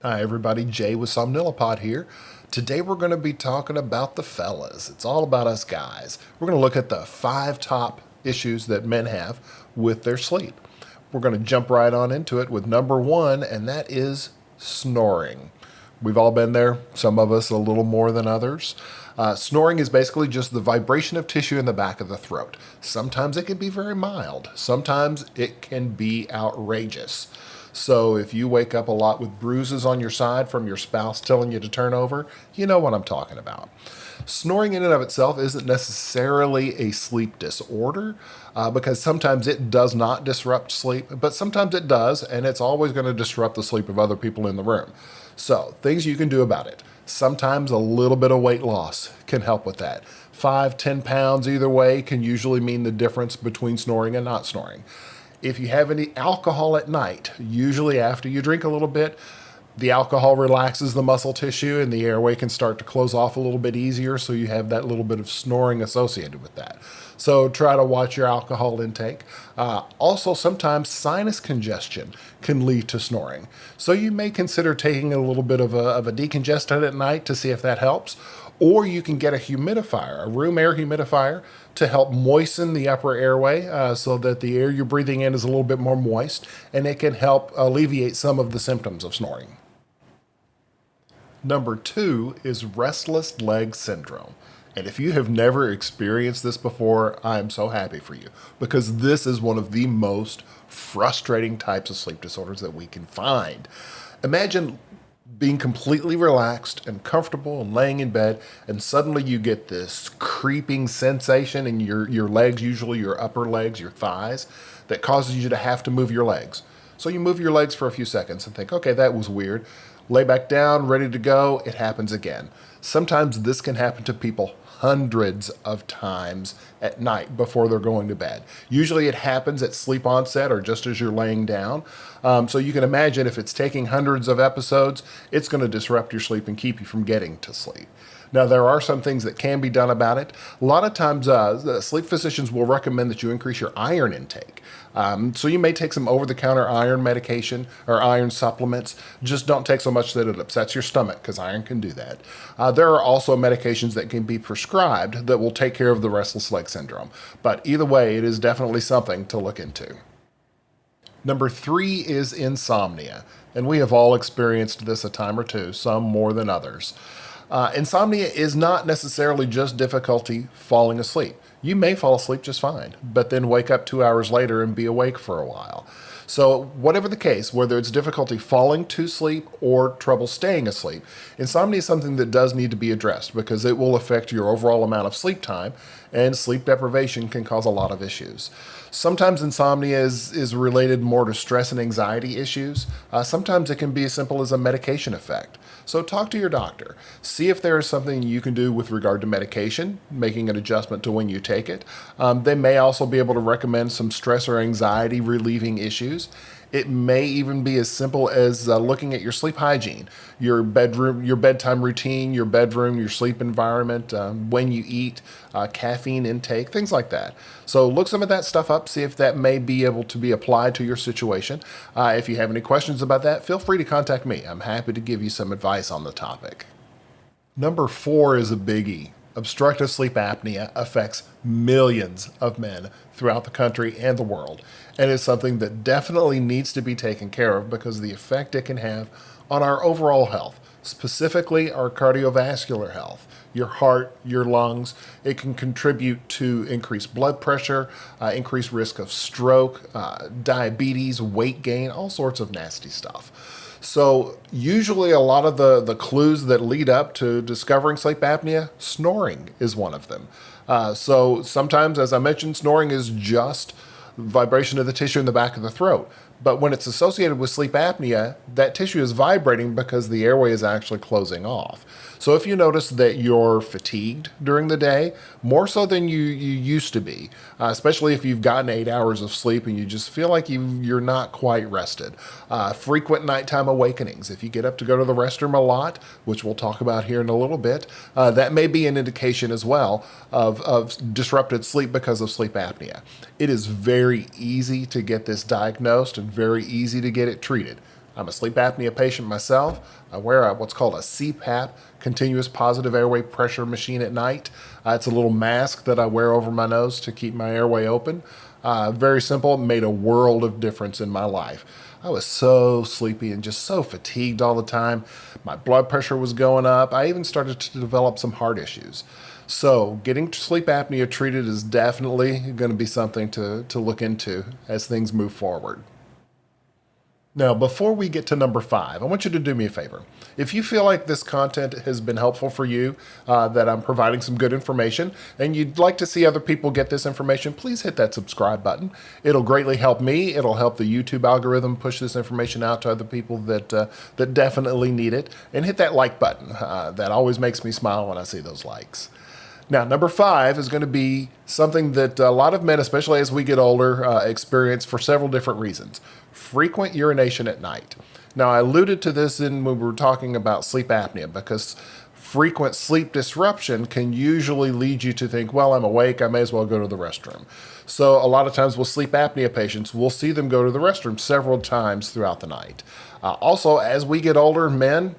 Hi, everybody. Jay with Somnilopod here. Today we're going to be talking about the fellas. It's all about us guys. We're going to look at the 5 top issues that men have with their sleep. We're going to jump right on into it with number 1, and that is snoring. We've all been there, some of us a little more than others. Snoring is basically just the vibration of tissue in the back of the throat. Sometimes it can be very mild, sometimes it can be outrageous. So if you wake up a lot with bruises on your side from your spouse telling you to turn over, you know what I'm talking about. Snoring in and of itself isn't necessarily a sleep disorder because sometimes it does not disrupt sleep, but sometimes it does, and it's always going to disrupt the sleep of other people in the room. So, things you can do about it. Sometimes a little bit of weight loss can help with that. 5, 10 pounds either way can usually mean the difference between snoring and not snoring. If you have any alcohol at night, usually after you drink a little bit, the alcohol relaxes the muscle tissue and the airway can start to close off a little bit easier, so you have that little bit of snoring associated with that. So try to watch your alcohol intake. Also, sometimes sinus congestion can lead to snoring. So you may consider taking a little bit of a decongestant at night to see if that helps. Or you can get a humidifier, a room air humidifier, to help moisten the upper airway so that the air you're breathing in is a little bit more moist, and it can help alleviate some of the symptoms of snoring. Number 2 is restless leg syndrome. And if you have never experienced this before, I am so happy for you because this is one of the most frustrating types of sleep disorders that we can find. Imagine being completely relaxed and comfortable and laying in bed, and suddenly you get this creeping sensation in your legs, usually your upper legs, your thighs, that causes you to have to move your legs. So you move your legs for a few seconds and think, okay, that was weird. Lay back down, ready to go. It happens again. Sometimes this can happen to people hundreds of times at night before they're going to bed. Usually it happens at sleep onset or just as you're laying down. So you can imagine if it's taking hundreds of episodes, it's going to disrupt your sleep and keep you from getting to sleep. Now, there are some things that can be done about it. A lot of times, the sleep physicians will recommend that you increase your iron intake. So you may take some over-the-counter iron medication or iron supplements. Just don't take so much that it upsets your stomach, because iron can do that. There are also medications that can be prescribed that will take care of the restless leg syndrome. But either way, it is definitely something to look into. Number 3 is insomnia, and we have all experienced this a time or two, some more than others. Insomnia is not necessarily just difficulty falling asleep. You may fall asleep just fine, but then wake up 2 hours later and be awake for a while. So, whatever the case, whether it's difficulty falling to sleep or trouble staying asleep, insomnia is something that does need to be addressed because it will affect your overall amount of sleep time, and sleep deprivation can cause a lot of issues. Sometimes insomnia is related more to stress and anxiety issues. Sometimes it can be as simple as a medication effect. So talk to your doctor. See if there is something you can do with regard to medication, making an adjustment to when you take it. They may also be able to recommend some stress or anxiety relieving issues. It may even be as simple as looking at your sleep hygiene, your bedroom, your bedtime routine, your bedroom, your sleep environment, when you eat, caffeine intake, things like that. So look some of that stuff up, see if that may be able to be applied to your situation. If you have any questions about that, feel free to contact me. I'm happy to give you some advice on the topic. Number 4 is a biggie. Obstructive sleep apnea affects millions of men throughout the country and the world, and is something that definitely needs to be taken care of because of the effect it can have on our overall health, specifically our cardiovascular health, your heart, your lungs. It can contribute to increased blood pressure, increased risk of stroke, diabetes, weight gain, all sorts of nasty stuff. So, usually, a lot of the clues that lead up to discovering sleep apnea, snoring is one of them. So, sometimes, as I mentioned, snoring is just vibration of the tissue in the back of the throat. But when it's associated with sleep apnea, that tissue is vibrating because the airway is actually closing off. So if you notice that you're fatigued during the day, more so than you used to be, especially if you've gotten 8 hours of sleep and you just feel like you're not quite rested. Frequent nighttime awakenings. If you get up to go to the restroom a lot, which we'll talk about here in a little bit, that may be an indication as well of disrupted sleep because of sleep apnea. It is very easy to get this diagnosed and very easy to get it treated. I'm a sleep apnea patient myself. I wear what's called a CPAP, continuous positive airway pressure machine at night. It's a little mask that I wear over my nose to keep my airway open. Very simple, made a world of difference in my life. I was so sleepy and just so fatigued all the time. My blood pressure was going up. I even started to develop some heart issues. So, getting sleep apnea treated is definitely going to be something to look into as things move forward. Now, before we get to number 5, I want you to do me a favor. If you feel like this content has been helpful for you, that I'm providing some good information, and you'd like to see other people get this information, please hit that subscribe button. It'll greatly help me. It'll help the YouTube algorithm push this information out to other people that definitely need it. And hit that like button. That always makes me smile when I see those likes. Now, number 5 is going to be something that a lot of men, especially as we get older, experience for several different reasons. Frequent urination at night. Now, I alluded to this when we were talking about sleep apnea, because frequent sleep disruption can usually lead you to think, well, I'm awake, I may as well go to the restroom. So a lot of times with sleep apnea patients, we'll see them go to the restroom several times throughout the night. Also, as we get older, men,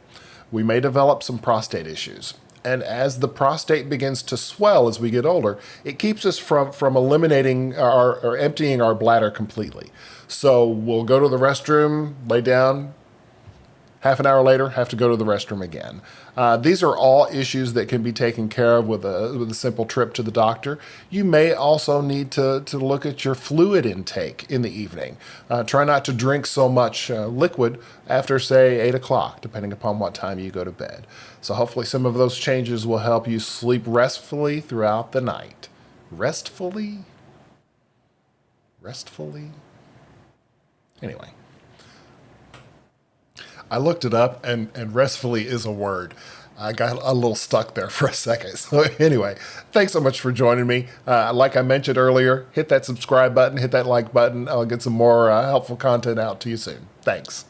we may develop some prostate issues. And as the prostate begins to swell as we get older, it keeps us from eliminating or emptying our bladder completely. So we'll go to the restroom, lay down, half an hour later, have to go to the restroom again. These are all issues that can be taken care of with a simple trip to the doctor. You may also need to look at your fluid intake in the evening. Try not to drink so much liquid after, say, 8 o'clock, depending upon what time you go to bed. So hopefully some of those changes will help you sleep restfully throughout the night. Restfully? Restfully? Anyway. I looked it up, and restfully is a word. I got a little stuck there for a second. So anyway, thanks so much for joining me. Like I mentioned earlier, hit that subscribe button, hit that like button. I'll get some more helpful content out to you soon. Thanks.